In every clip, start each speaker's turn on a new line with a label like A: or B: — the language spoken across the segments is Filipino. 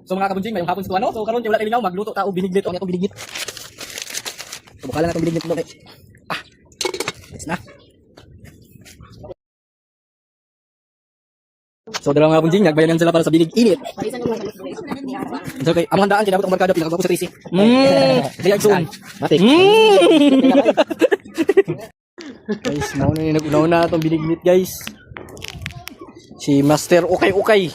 A: So mga kabunjing, mayong hapon sa tuwano. So karon kay wala kay lingaw, magluto ta og binignit o atong binignit. So bukala na atong binignit no kay. Yes na. So dalawang mga kabunjing, nagbayanan sila para sa binig init. So kay among handaan kinabot ang barkada pinakagwapo sa Tracy. Diag soon. Matik. Guys, mao na ni nag-una atong binignit guys. Si Master Okay.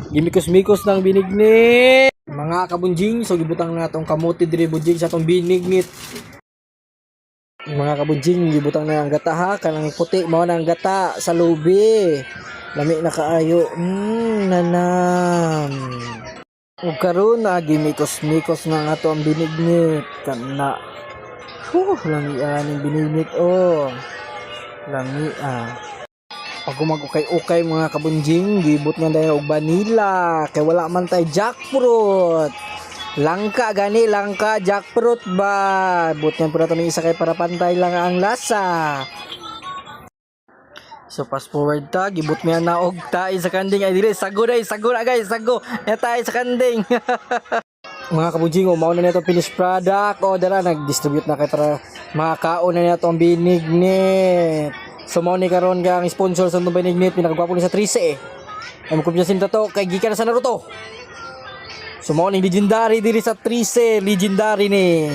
A: Gimikos-mikos ng binignit. Mga kabunjing, so gibutang na atong kamote diri bunjing sa atong binignit. Mga kabunjing, gibutang na ang gata ha, kanang puti mao na ang gata sa lubi. Lami na kaayo. Nanam. Ug karon na gimikos-mikos na ato ang binignit kana. Langi ang binignit Langi Pag kumag-ukay-ukay mga kabunjing, gibot nga dahil og vanilla. Kay wala man tay jackfruit. Langka gani, jackfruit ba? But nga pura ito isa kay para pantay lang ang lasa. So fast forward ta, gibot nga na og tayo sa kanding. Ay dili, sago na guys, sago. Na tayo sa kanding. Mga kabunjing, mao na nito finished product. Dara, nag-distribute na kay para makakaon na nito ang binignit. So mao ni karon nga ang sponsor sa itong binignit, pinakagwapo ni sa 13 Ay magkumpiyansin to kay gikan sa Naruto. So mao ni legendary diri sa 13, legendary ni.